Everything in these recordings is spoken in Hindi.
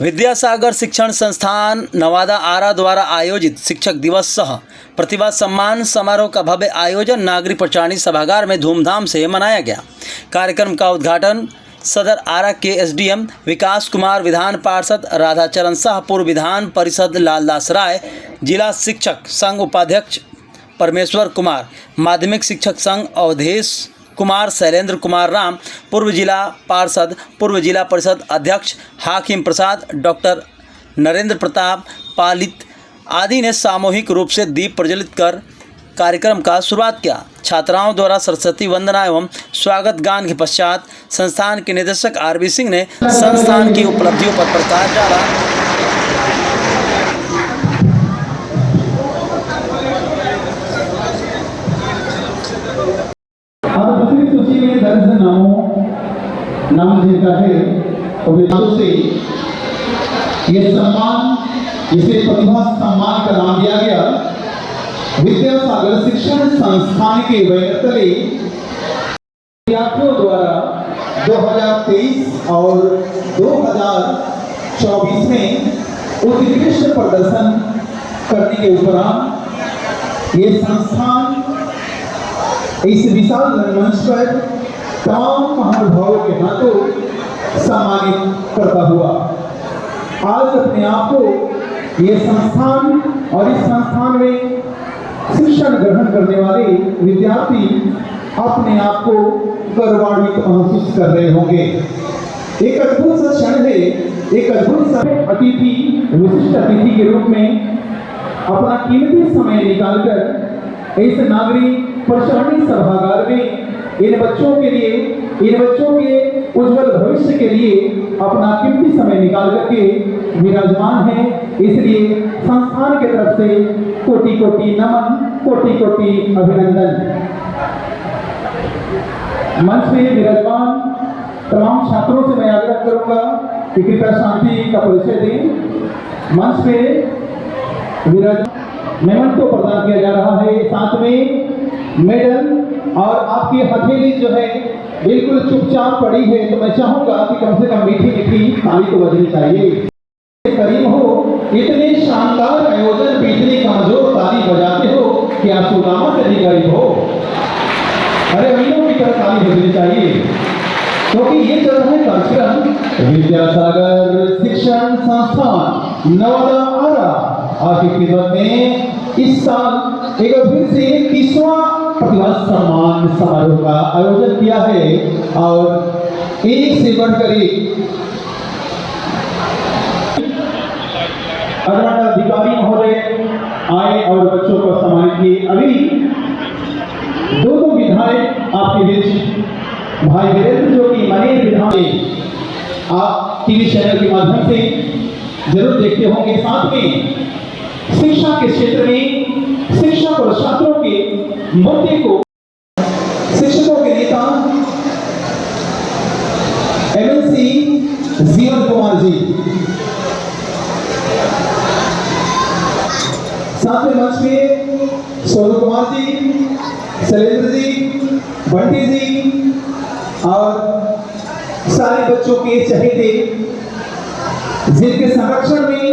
विद्यासागर शिक्षण संस्थान नवादा आरा द्वारा आयोजित शिक्षक दिवस सह प्रतिभा सम्मान समारोह का भव्य आयोजन नागरिक प्रचारणी सभागार में धूमधाम से मनाया गया। कार्यक्रम का उद्घाटन सदर आरा के एसडीएम विकास कुमार, विधान पार्षद राधाचरण शाह, पूर्व विधान परिषद लालदास राय, जिला शिक्षक संघ उपाध्यक्ष परमेश्वर कुमार, माध्यमिक शिक्षक संघ अवधेश कुमार, शैलेंद्र कुमार राम, पूर्व जिला पार्षद, पूर्व जिला परिषद अध्यक्ष हाकिम प्रसाद, डॉक्टर नरेंद्र प्रताप पालित आदि ने सामूहिक रूप से दीप प्रज्वलित कर कार्यक्रम का शुरुआत किया। छात्राओं द्वारा सरस्वती वंदना एवं स्वागत गान के पश्चात संस्थान के निदेशक आरबी सिंह ने संस्थान की उपलब्धियों पर प्रकाश डाला। दूसरी सूची में दर्ज नाम जिनका है तो से ये सम्मान, इसे प्रतिभा सम्मान का नाम दिया गया। विद्यासागर शिक्षण संस्थान के बैनर विद्यार्थियों द्वारा 2023 और 2024 में उत्कृष्ट प्रदर्शन करने के उपरांत ये संस्थान इस विशाल रंगमंच पर तमाम महानुभावों के हाथों सम्मानित करता हुआ आज अपने आप को ये संस्थान और इस संस्थान में शिक्षण ग्रहण करने वाले विद्यार्थी अपने आप को गौरवान्वित महसूस कर रहे होंगे। एक अद्भुत सा क्षण है, एक अद्भुत सा अतिथि, विशिष्ट अतिथि के रूप में अपना कीमती समय निकालकर इस नागरिक प्रचारणी सभागार में इन बच्चों के लिए, इन बच्चों के उज्जवल भविष्य के लिए अपना कीमती समय निकाल करके विराजमान है। इसलिए संस्थान की तरफ से कोटि कोटि नमन, कोटि कोटि अभिनंदन। मंच में विराजमान तमाम छात्रों से मैं आग्रह करूंगा कि कृपया शांति का परिचय दें। मंच पे विराजमान मेमोंटो प्रदान किया जा रहा है, साथ में मेडल, और आपकी हथेली जो है बिल्कुल चुपचाप पड़ी है, तो मैं चाहूंगा कि कम से कम मीठी मीठी ताली तो बजनी चाहिए। करीब हो, इतने शानदार आयोजन पे इतनी कमजोर ताली बजाते हो कि आप सुदामा से भी करीब हो। अरे अमीनों की तरह ताली बजनी चाहिए, क्योंकि ये चल रहा है कार्यक्रम विद्यासागर शिक्षण संस्थान नवादा आरा आपकी खिदमत में इस साल एक फिर से 30वां प्रतिभा सम्मान समारोह का आयोजन किया है और एक से बढ़कर एक अधिकारी महोदय आए और बच्चों को सम्मानित किए। अभी दो विधायक आपके बीच, भाई वीरेंद्र जो कि मने विधायक आप टीवी चैनल के माध्यम से जरूर देखते होंगे। साथ में शिक्षा के क्षेत्र में शिक्षक और छात्रों के मुद्दे को शिक्षकों के नेता एमएलसी जीवन कुमार जी, साथ में मंच में सोनू कुमार जी, शैलेंद्र जी, बंटी जी और सारे बच्चों के चहेते जिनके संरक्षण में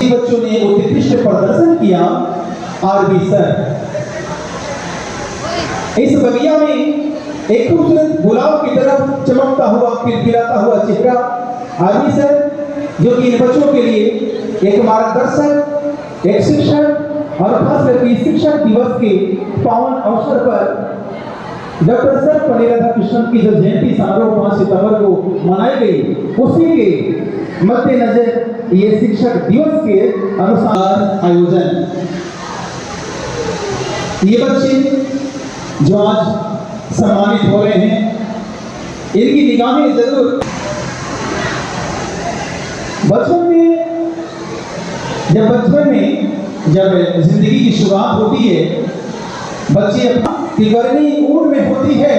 बच्चों ने उत्कृष्ट प्रदर्शन किया। आरबी सर, इस बगिया में एक खूबसूरत गुलाब की तरफ चमकता हुआ, खिलखिलाता हुआ चेहरा आरबी सर, जो कि इन बच्चों के लिए एक मार्गदर्शक, एक शिक्षक और खास करके शिक्षक दिवस के पावन अवसर पर डॉक्टर सर्वपल्ली राधाकृष्णन की जो जयंती समारोह 5 सितंबर को मनाई गई, उसी के मद्देनजर ये शिक्षक दिवस के अनुसार आयोजन। ये बच्चे जो आज सम्मानित हो रहे हैं, इनकी निगाहें जरूर बचपन में जब जिंदगी की शुरुआत होती है, बच्चे अपना कि गर्मी ऊन में होती है।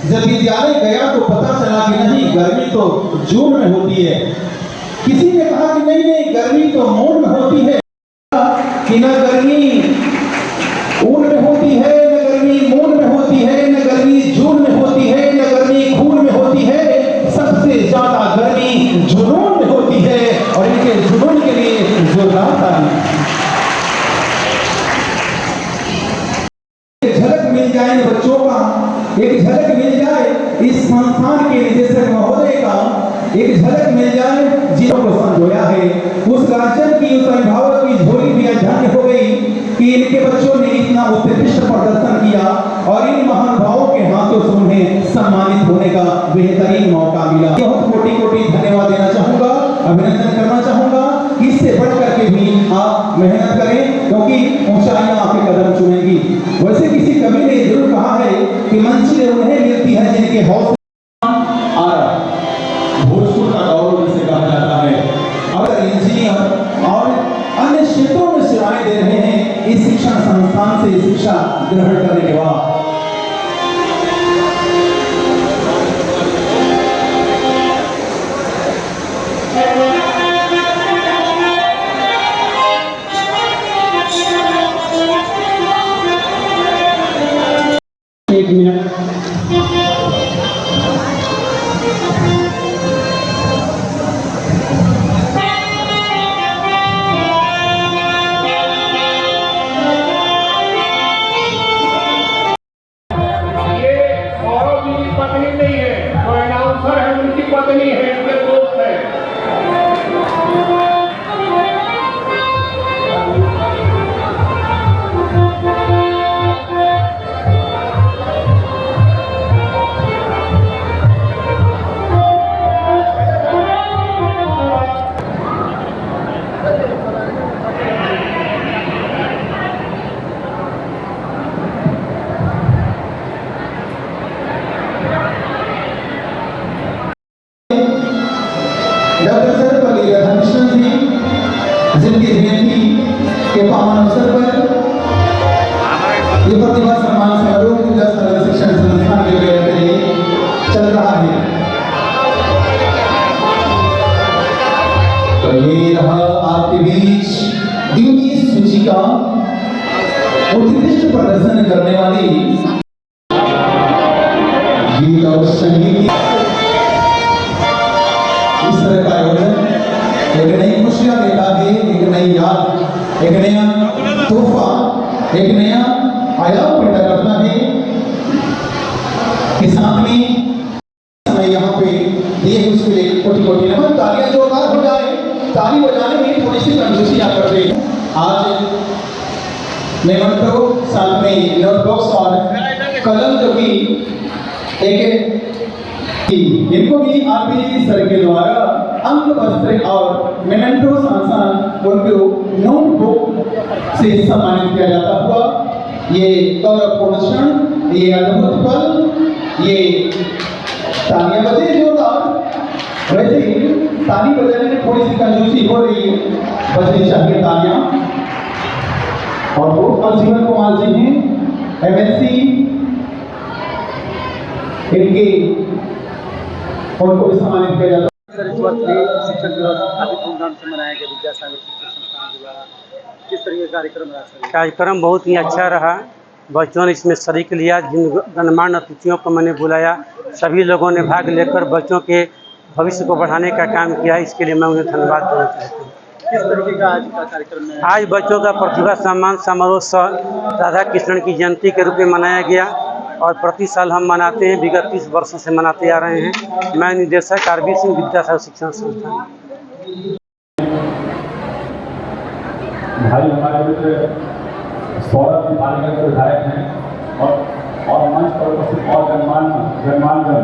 जब विद्यालय गया तो पता चला कि नहीं, गर्मी तो जून में होती है। किसी ने कहा कि नहीं, गर्मी तो मून में होती है, कि न गर्मी ऊन में होती है, न गर्मी मून में होती है, न गर्मी जून में होती है, न गर्मी खून में होती है, सबसे ज्यादा गर्मी जुनून में होती एक झलक मिल जाए इस संस्थान के निदेशक महोदय का, एक झलक मिल जाए जिनको संजोया है, उस गार्जियन की, उस अभिभावक की झोली भी धन्य हो गई कि इनके बच्चों ने इतना उत्कृष्ट प्रदर्शन किया और इन महानुभावों के हाथों से उन्हें सम्मानित होने का बेहतरीन मौका मिला। बहुत कोटि कोटि धन्यवाद देना चाहूंगा, अभिनंदन करना चाहूंगा। इससे बढ़ करके भी आप मेहनत करें क्योंकि ऊंचाइयां आपके कदम चुमेंगी। वैसे किसी कवि ने जरूर कहा है कि मंजिलें उन्हें मिलती है जिनके हौसले भोजपुर का गौरव जिसे कहा जाता है। अगर इंजीनियर और अन्य क्षेत्रों में सेवाएं दे रहे हैं इस शिक्षण संस्थान से शिक्षा ग्रहण करने के बाद। एक मिनट पत्नी है, उनके दोस्त है। डॉक्टर सर्वपल्ली राधाकृष्णन जी जिनकी जयंती के पावन अवसर पर ये प्रतिभा सम्मान समारोह विद्या सागर शिक्षण संस्थान के लिए चल रहा है। तो ये रहा आपके बीच द्वितीय सूची का उत्कृष्ट प्रदर्शन करने वाली गीत और संगीत का आयोजन एक नई खुशियां देता है, एक नई याद, एक नया तोहफा, एक नया आयाम पैदा करता है कि साथ में समय यहाँ पे दिए उसके लिए कोटि कोटि नमन। तालियां जोरदार हो जाए, ताली बजाने में थोड़ी सी कंजूसी आप कर दे। आज मेमोंटो साथ में नोटबुक्स और कलम जो कि एक इनको भी आरपीजी सर के द्वारा अंक वस्त्र और मेमेंटो सांसान उनको नोटबुक से सम्मानित किया जाता हुआ ये गौरवपूर्ण क्षण, ये अद्भुत पल, ये तालियां बजे जोरदार। वैसे ही ताली बजाने में थोड़ी सी कंजूसी हो रही है, बजनी चाहिए तालियां। और वो जीवन कुमार जी हैं एमएससी, इनके उनको भी सम्मानित किया जाता है। इस वर्ष भी शिक्षक दिवस काफी धूमधाम से मनाया गया विद्यासागर शिक्षण संस्थान द्वारा। किस तरह के कार्यक्रम रहा? कार्यक्रम बहुत ही अच्छा रहा, बच्चों ने इसमें शरीक लिया। जिन गणमान्य अतिथियों को मैंने बुलाया सभी लोगों ने भाग लेकर बच्चों के भविष्य को बढ़ाने का काम किया, इसके लिए मैं उन्हें धन्यवाद देना चाहता हूँ। किस तरीके का आज का कार्यक्रम है? आज बच्चों का प्रतिभा सम्मान समारोह राधा कृष्ण की जयंती के रूप में मनाया गया और प्रति साल हम मनाते हैं, विगत 30 वर्षों से मनाते आ रहे हैं। मैं निदेशक आरबी सिंह विद्यासागर शिक्षण संस्थान। भाई हमारे मित्र सौरभ जी पालीगंज के विधायक हैं और मंच पर उपस्थित और गणमान्यगण,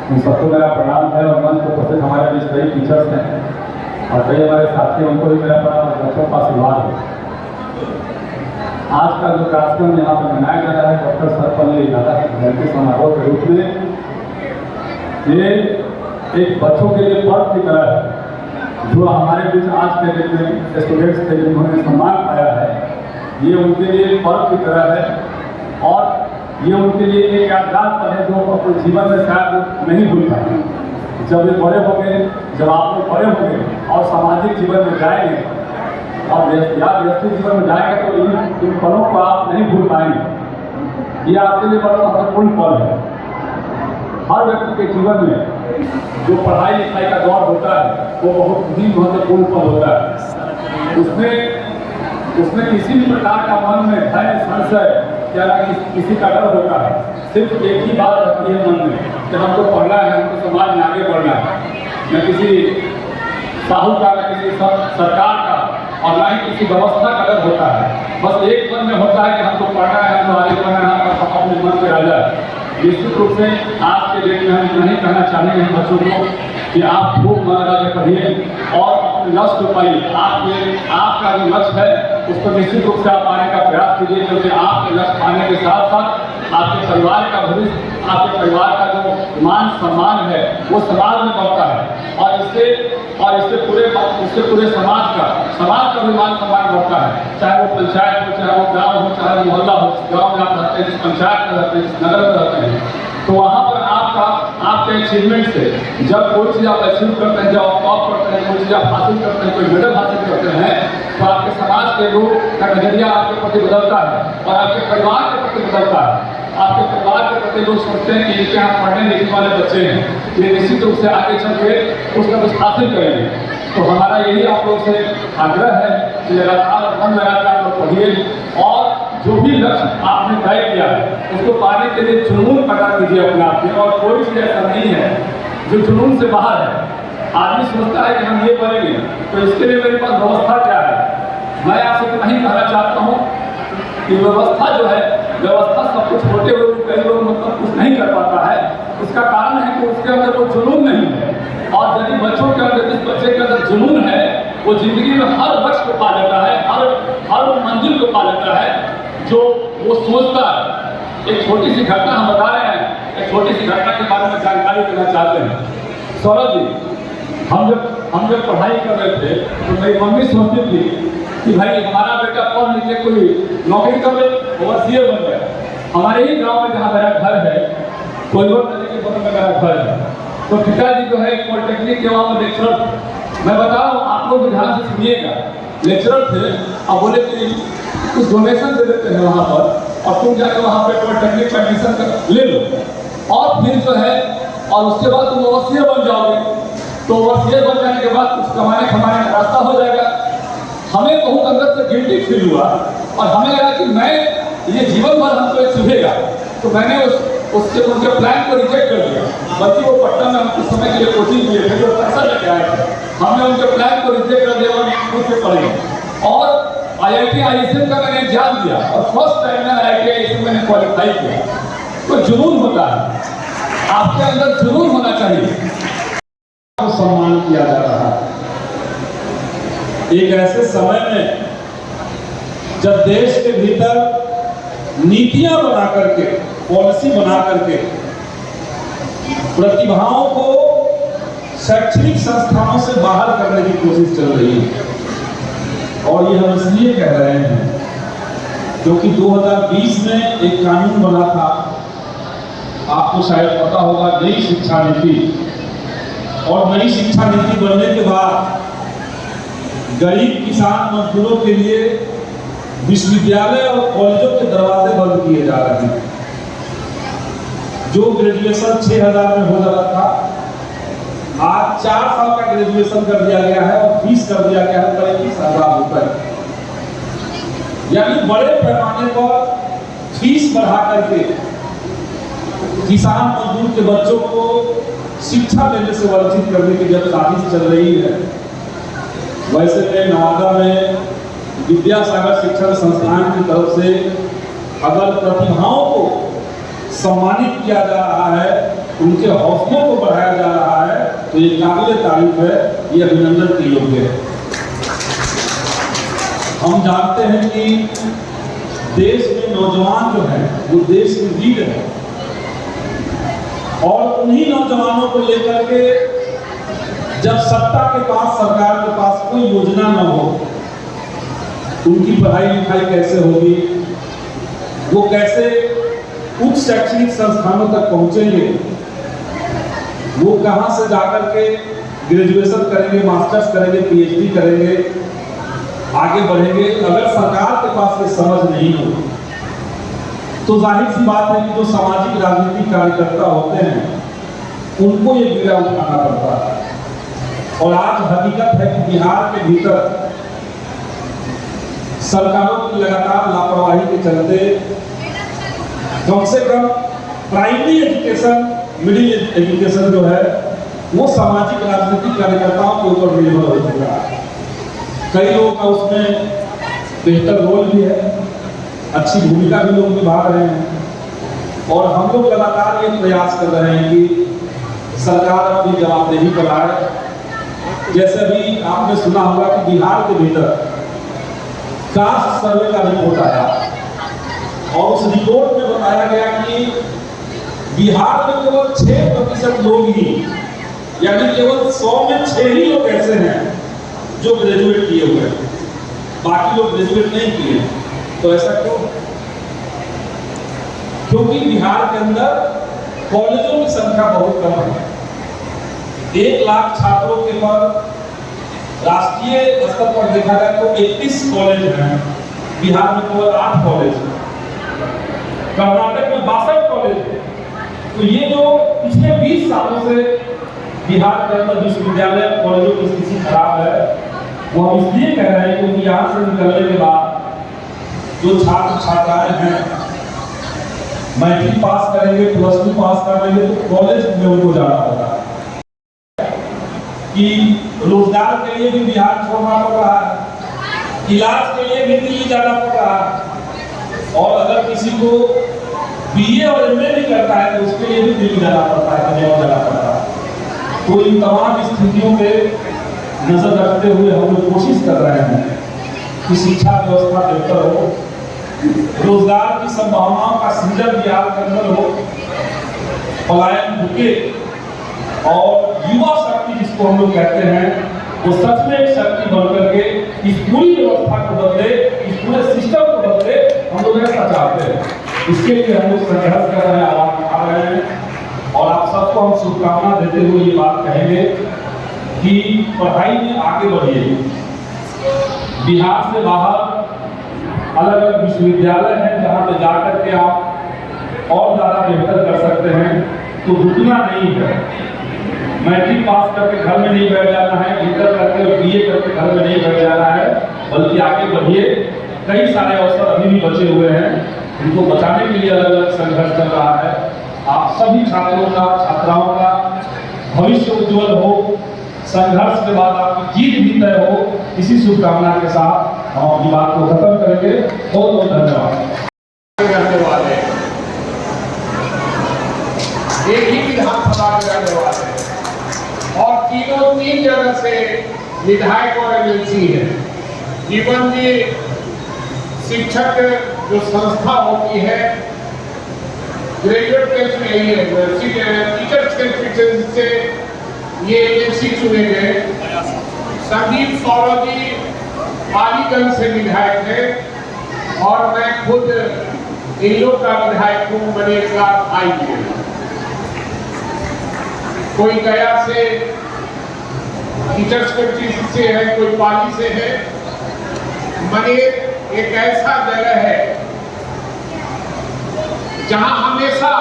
उन सबको मेरा प्रणाम है। और मंच पर उपस्थित हमारे बीच कई टीचर्स हैं और कई हमारे साथी, उनको भी मेरा प्रणाम और बच्चों का आशीर्वाद है। आज का जो कार्यक्रम यहाँ पर मनाया जा रहा है डॉक्टर सर्वपल्ली राधाकृष्णन जयंती समारोह के रूप में, ये एक बच्चों के लिए पर्व की तरह है। जो हमारे बीच आज के दिन में स्टूडेंट्स के जिन्होंने सम्मान पाया है, ये उनके लिए पर्व की तरह है और ये उनके लिए एक यादगार पल है जो अपने जीवन में शायद नहीं भूल पाए। जब ये बड़े होंगे, जब आप लोग बड़े होंगे और सामाजिक जीवन में जाएंगे और व्यक्ति जीवन में जाएंगे तो इन पलों को आप नहीं भूल पाएंगे। ये आपके लिए बड़ा महत्वपूर्ण पल है। हर व्यक्ति के जीवन में जो पढ़ाई लिखाई का दौर होता है वो बहुत ही महत्वपूर्ण पल होता है। उसमें किसी भी प्रकार का मन में भय, संशय या किसी का डर होता है। सिर्फ एक ही बात रहती है मन में कि हमको पढ़ना है, हमको समाज में आगे बढ़ना है। न किसी साहूकार का, किसी सरकार का और ना ही किसी व्यवस्था का डर होता है। बस एक मन में होता है कि हमको पढ़ना है, हमको आगे बढ़ना है, हम अपने मन के राजा। निश्चित रूप से आज के डेट में हम नहीं कहना चाहेंगे हम बच्चों को कि आप खूब मन लगा के पढ़िए और अपने लक्ष्य को पाइए। आपका जो लक्ष्य है उस पर निश्चित रूप से आप पाने का प्रयास कीजिए, क्योंकि आपके लक्ष्य पाने के साथ साथ आपके परिवार का भविष्य, आपके परिवार का जो मान सम्मान है वो समाज में बढ़ता है और इससे पूरे समाज का भी मान सम्मान बढ़ता है। चाहे वो पंचायत हो, चाहे वो गाँव हो, चाहे वो मोहल्ला हो। गाँव में आप रहते हैं, जिस पंचायत में रहते हैं, जिस नगर में रहते हैं, तो वहाँ पर आपके अचीवमेंट से जब कोई चीज़ आप अचीव करते हैं, जब आप टॉप करते हैं, कोई चीज़ आप हासिल करते हैं, कोई मेडल हासिल करते हैं, तो आपके समाज के लोग का नजरिया आपके प्रति बदलता है और आपके परिवार के प्रति बदलता है। आपके परिवार के प्रति लोग सोचते हैं कि इनके यहाँ पढ़ने लिखने वाले बच्चे हैं, ये निश्चित रूप से आगे चल के उसका कुछ हासिल करेंगे। तो हमारा यही आप लोग से आग्रह है कि लगातार मन लगा के आप लोग पढ़िए और जो भी लक्ष्य आपने तय किया है उसको पाने के लिए जुनून पैदा कीजिए अपने आप में। और कोई चीज़ ऐसा नहीं है जो जुनून से बाहर है। आदमी सोचता है कि हम ये करेंगे, तो इसके लिए मेरे पास व्यवस्था क्या है। मैं आपसे तो नहीं कहना चाहता हूँ कि व्यवस्था जो है, व्यवस्था सब कुछ होते हुए कई लोग मतलब कुछ नहीं कर पाता है। उसका कारण है कि उसके अंदर वो जुनून नहीं है। और यदि बच्चों के अंदर, जिस बच्चे के अंदर जुनून है, वो जिंदगी में हर लक्ष्य को पा लेता है, हर मंजिल को पा लेता है जो वो सोचता है। एक छोटी सी घटना हम बता रहे हैं, एक छोटी सी घटना के बारे में जानकारी देना चाहते हैं। सौरभ जी, हम जब पढ़ाई कर रहे थे तो मेरी मम्मी सोचती थी कि भाई हमारा बेटा पढ़ लिख के कोई नौकरी कर ले, ओवरसीए बन गया। हमारे ही गांव में जहाँ मेरा घर है, कोयलोर नदी के बगल में मेरा घर है, तो पिताजी जो है पॉलिटेक्निक के वहाँ लेक्चरर थे। मैं बता रहा हूँ, आप लोग ध्यान से सुनिएगा। लेक्चरर थे और बोले कि कुछ डोनेशन दे देते हैं वहाँ पर और तुम जाकर वहाँ पे पॉलिटेक्निक का एडमिशन ले लो और फिर जो है और उसके बाद तुम ओवरसीए बन जाओगे। तो ओवरसीए बन जाने के बाद कुछ कमाने खमाने का रास्ता हो जाएगा। हमें बहुत अंदर से गिल्टी फील हुआ और हमें लगा कि मैं ये जीवन भर हमको ये चुभेगा। तो मैंने उनके प्लान को रिजेक्ट कर दिया। बल्कि वो पटना में हम कुछ समय के लिए कोचिंग किए थे, जो पैसा लेके आए थे, हमने उनके प्लान को रिजेक्ट कर दिया और खुद से पढ़े और IIT ISM का मैंने एग्जाम दिया और फर्स्ट टाइम में IIT ISM मैंने क्वालिफाई किया। तो जुनून होता है, आपके अंदर जुनून होना चाहिए। सम्मान किया जा रहा है एक ऐसे समय में जब देश के भीतर नीतियां बना करके, पॉलिसी बना करके प्रतिभाओं को शैक्षणिक संस्थानों से बाहर करने की कोशिश चल रही है। और ये हम इसलिए कह रहे हैं क्योंकि 2020 में एक कानून बना था, आपको शायद पता होगा, नई शिक्षा नीति। और नई शिक्षा नीति बनने के बाद गरीब किसान मजदूरों के लिए विश्वविद्यालय और कॉलेजों के दरवाजे बंद किए जा रहे हैं। जो ग्रेजुएशन 6,000 में हो जाता था, आज 4 साल का ग्रेजुएशन कर दिया गया है और फीस कर दिया गया है 35,000 रुपए। यानी बड़े पैमाने पर फीस बढ़ा करके किसान मजदूर के बच्चों को शिक्षा लेने से वंचित करने की जब साजिश चल रही है। वैसे में नवादा में विद्यासागर शिक्षण संस्थान की तरफ से अगर प्रतिभाओं को सम्मानित किया जा रहा है, उनके हौसलों को बढ़ाया जा रहा है, तो ये काबिल तारीफ है, ये अभिनंदन के योग्य है। हम जानते हैं कि देश में नौजवान जो है वो देश की रीढ़ है और उन्हीं नौजवानों को लेकर के जब सत्ता के पास, सरकार के पास कोई योजना न हो, उनकी पढ़ाई लिखाई कैसे होगी, वो कैसे उच्च शैक्षणिक संस्थानों तक पहुंचेंगे, वो कहां से जाकर के ग्रेजुएशन करेंगे, मास्टर्स करेंगे, PhD करेंगे, आगे बढ़ेंगे। अगर सरकार के पास ये समझ नहीं हो तो जाहिर सी बात है कि जो सामाजिक राजनीतिक कार्यकर्ता होते हैं उनको ये बीड़ा उठाना पड़ता है। और आज हकीकत है कि बिहार के भीतर सरकारों की लगातार लापरवाही के चलते कम से कम प्राइमरी एजुकेशन, मिडिल एजुकेशन जो है वो सामाजिक राजनीतिक कार्यकर्ताओं के ऊपर निर्भर हो चुका है। कई लोगों का उसमें बेहतर रोल भी है, अच्छी भूमिका भी लोग निभा रहे हैं और हम लोग लगातार ये प्रयास कर रहे हैं कि सरकार अपनी जवाबदेही पर आए। जैसे अभी आपने सुना होगा कि बिहार के भीतर कास्ट सर्वे का रिपोर्ट आया और उस रिपोर्ट में बताया गया कि बिहार में केवल 6% लोग ही, यानी केवल 100 में 6 ही लोग ऐसे हैं जो ग्रेजुएट किए हुए हैं, बाकी लोग ग्रेजुएट नहीं किए। तो ऐसा क्यों? क्योंकि बिहार के अंदर कॉलेजों की संख्या बहुत कम है। 1 लाख छात्रों के पर राष्ट्रीय स्तर पर देखा जाए तो 31 कॉलेज हैं, बिहार में केवल 8 कॉलेज हैं, कर्नाटक में 62 कॉलेज हैं। तो ये जो पिछले 20 सालों से बिहार के अंदर विश्वविद्यालय कॉलेजों की स्थिति खराब है, वो हम इसलिए कह रहे हैं क्योंकि यहाँ से निकलने के बाद जो छात्र छात्राएं हैं मैट्रिक पास करेंगे, +2 पास कर लेंगे तो कॉलेज में उनको जाना होगा कि रोजगार के लिए भी बिहार छोड़ना पड़ रहा है, इलाज के लिए भी दिल्ली जाना पड़ रहा है और अगर किसी को BA और MA भी करता है तो उसके लिए भी दिल्ली जाना पड़ता है, कहीं और जाना पड़ता है। तो इन तमाम स्थितियों पे नजर रखते हुए हम लोग कोशिश कर रहे हैं कि शिक्षा व्यवस्था बेहतर हो, रोजगार की संभावनाओं का सृजन बिहार के अंदर हो, पलायन रुके और युवा शक्ति जिसको हम लोग कहते हैं वो सच में एक शक्ति बनकर के इस पूरी व्यवस्था को बदले, इस पूरे सिस्टम को बदले, हम लोग ऐसा चाहते हैं। इसके लिए हम लोग संघर्ष कर रहे हैं, आवाज उठा रहे हैं और आप सबको हम शुभकामना देते हुए ये बात कहेंगे कि पढ़ाई में आगे बढ़िए। बिहार से बाहर अलग अलग विश्वविद्यालय हैं जहाँ पे जाकर के आप और ज़्यादा बेहतर कर सकते हैं, तो रुकना नहीं है। मैट्रिक पास करके घर में नहीं बैठ जाना है, इंटर करके BA करके घर में नहीं बैठ जाना है, बल्कि आगे बढ़िए। कई सारे अवसर अभी भी बचे हुए हैं, इनको बचाने के लिए अलग अलग संघर्ष चल रहा है। आप सभी छात्रों का, छात्राओं का भविष्य उज्जवल हो, संघर्ष के बाद आपकी जीत भी तय हो, इसी शुभकामना के साथ हम अपनी बात को खत्म करेंगे। बहुत बहुत धन्यवाद। रहने वाले एक ही विधानसभा में रहने वाले और तीनों 3 जगह से विधायक और MLC है। जीवन जी शिक्षक जो संस्था होती है ग्रेजुएट टेस्ट में ही है, टीचर्स के से ये MLC चुने गए। संदीप सौरजी पालीगंज से विधायक है और मैं खुद इन लोग का विधायक हूँ, मैंने एक बार आई है। कोई गया से टीचर्स से है, कोई पाली से है। मनेर एक ऐसा जगह है जहां हमेशा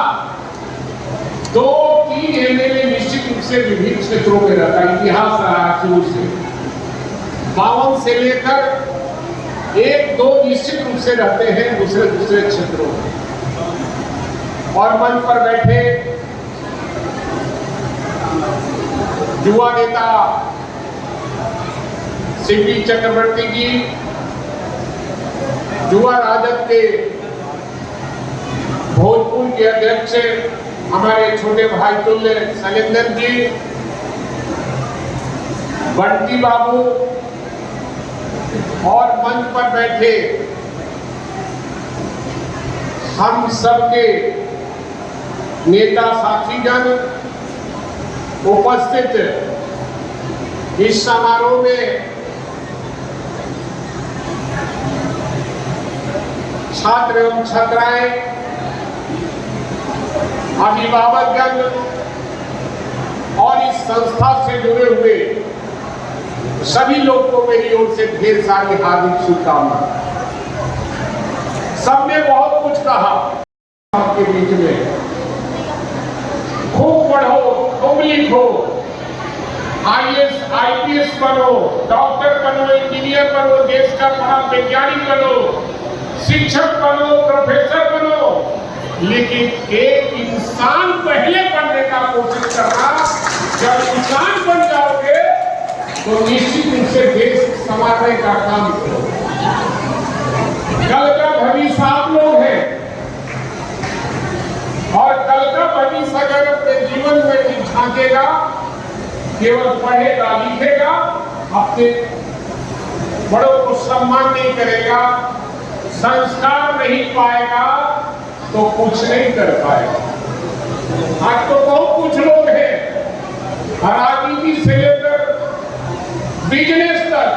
2-3 MLA निश्चित रूप से विभिन्न क्षेत्रों में रहता है। इतिहास रहा शुरू से 52 से लेकर 1-2 निश्चित रूप से रहते हैं दूसरे क्षेत्रों में। और मंच पर बैठे युवा नेता सिंडी चक्रवर्ती जी, युवा राजद के भोजपुर के अध्यक्ष हमारे छोटे भाई तुल्य शैलेंद्र जी, बंटी बाबू और मंच पर बैठे हम सबके नेता साथीगण उपस्थित इस समारोह में छात्र एवं छात्राएं, अभिभावकगण और इस संस्था से जुड़े हुए सभी लोग को मेरी ओर से ढेर सारी हार्दिक शुभकामनाएं। सबने बहुत कुछ कहा आपके बीच में, खूब पढ़ो, खूब लिखो, IAS IPS बनो, डॉक्टर बनो, इंजीनियर बनो, देश का बड़ा वैज्ञानिक बनो, शिक्षक बनो, प्रोफेसर बनो, लेकिन एक इंसान पहले बनने का कोशिश करना। जब इंसान बन जाओगे तो निश्चित रूप से देश संवारने का काम करो। कल का भविष्य आप लोग हैं और कल का भविष्य अगर अपने जीवन में झांकेगा, केवल पढ़ेगा लिखेगा, अपने बड़ों को सम्मान नहीं करेगा, संस्कार नहीं पाएगा तो कुछ नहीं कर पाएगा। आज तो बहुत कुछ लोग हैं, राजनीति से लेकर बिजनेस तक,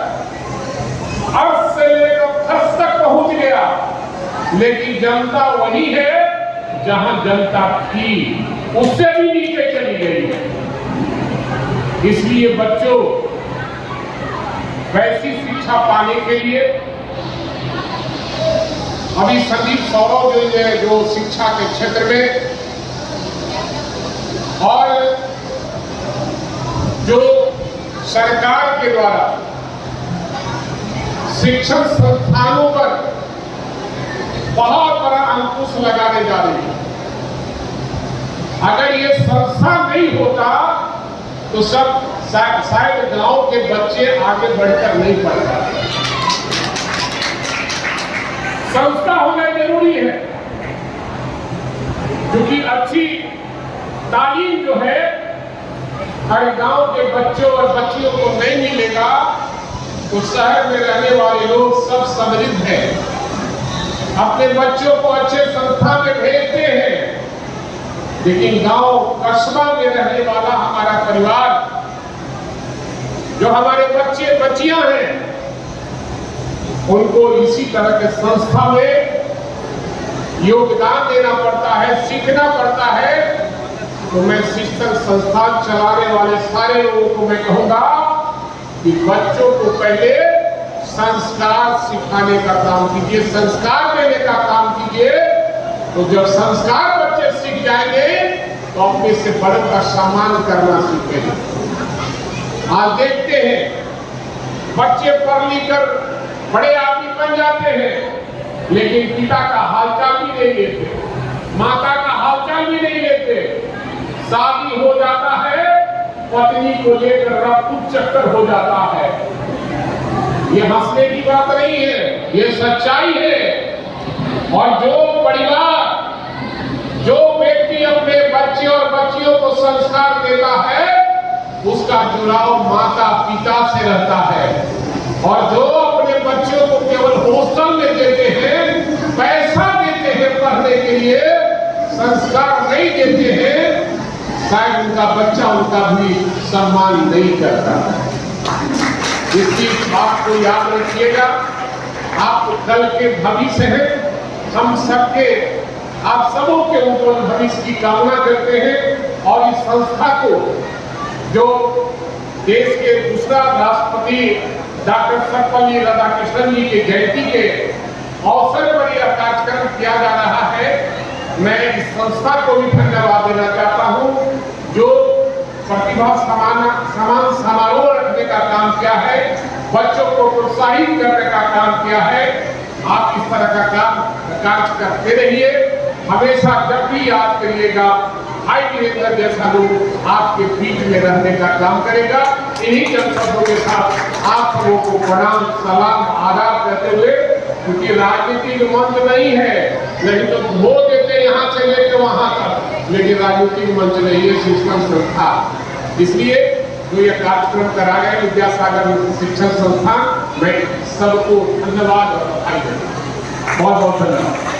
अर्थ से लेकर फर्श तक पहुंच गया, लेकिन जनता वही है जहां जनता थी, उससे भी नीचे चली गई है। इसलिए बच्चों, वैसी शिक्षा पाने के लिए अभी संदीप सौरभ जो शिक्षा के क्षेत्र में और जो सरकार के द्वारा शिक्षण संस्थानों पर बहुत बड़ा अंकुश लगाने जा रही है। अगर ये संस्था नहीं होता तो सब शायद गांव के बच्चे आगे बढ़कर नहीं पढ़ पाते। संस्था होना जरूरी है, क्योंकि अच्छी तालीम जो है हर गांव के बच्चों और बच्चियों को नहीं मिलेगा तो शहर में रहने वाले लोग सब समृद्ध हैं, अपने बच्चों को अच्छे संस्था में भेजते हैं, लेकिन गांव कस्बा में रहने वाला हमारा परिवार, जो हमारे बच्चे बच्चियां हैं, उनको इसी तरह के संस्था में योगदान देना पड़ता है, सीखना पड़ता है। तो मैं शिक्षण संस्थान चलाने वाले सारे लोगों को मैं कहूंगा कि बच्चों को पहले संस्कार सिखाने का काम कीजिए, संस्कार देने का काम कीजिए। तो जब संस्कार बच्चे सीख जाएंगे तो अपने से बड़े का सम्मान करना सीखेंगे। आज देखते हैं बच्चे पढ़ लिख कर बड़े आदमी बन जाते हैं, लेकिन पिता का हालचाल भी नहीं लेते, माता का हालचाल भी नहीं लेते। शादी हो जाता है, पत्नी को लेकर रफू चक्कर हो जाता है। ये हंसने की बात नहीं है, ये सच्चाई है। और जो परिवार, जो व्यक्ति अपने बच्चे और बच्चियों को संस्कार देता है, उसका जुड़ाव माता पिता से रहता है। और जो अपने बच्चों को केवल हॉस्टल में देते हैं, पैसा देते हैं पढ़ने के लिए, संस्कार नहीं देते हैं, शायद उनका बच्चा उनका भी सम्मान नहीं करता। इसकी बात को याद रखिएगा। आप कल के भविष्य हैं, हम सबके, आप सबों के उज्जवल भविष्य की कामना करते हैं। और इस संस्था को, जो देश के दूसरा राष्ट्रपति डॉक्टर सर्वपल्ली राधाकृष्णन जी की जयंती के अवसर पर यह कार्यक्रम किया जा रहा है, मैं इस संस्था को भी धन्यवाद देना चाहता हूं, जो प्रतिभा समान समारोह रखने का काम किया है, बच्चों को प्रोत्साहित करने का काम किया है। आप इस तरह का कार्य करते रहिए, हमेशा जब भी याद करिएगा, भाई वीरेंद्र जैसा लोग आपके बीच में रहने का काम करेगा। इन्हीं चंद शब्दों के साथ आप लोगों को प्रणाम, सलाम, आदाब करते हुए, क्योंकि राजनीतिक मंच नहीं है, नहीं तो वोट देते यहाँ से लेकर वहां तक, लेकिन राजनीतिक मंच नहीं है शिक्षण संस्था। इसलिए जो ये कार्यक्रम करा रहे विद्यासागर शिक्षण संस्थान, मैं सबको धन्यवाद और बधाई देता हूं। बहुत बहुत धन्यवाद।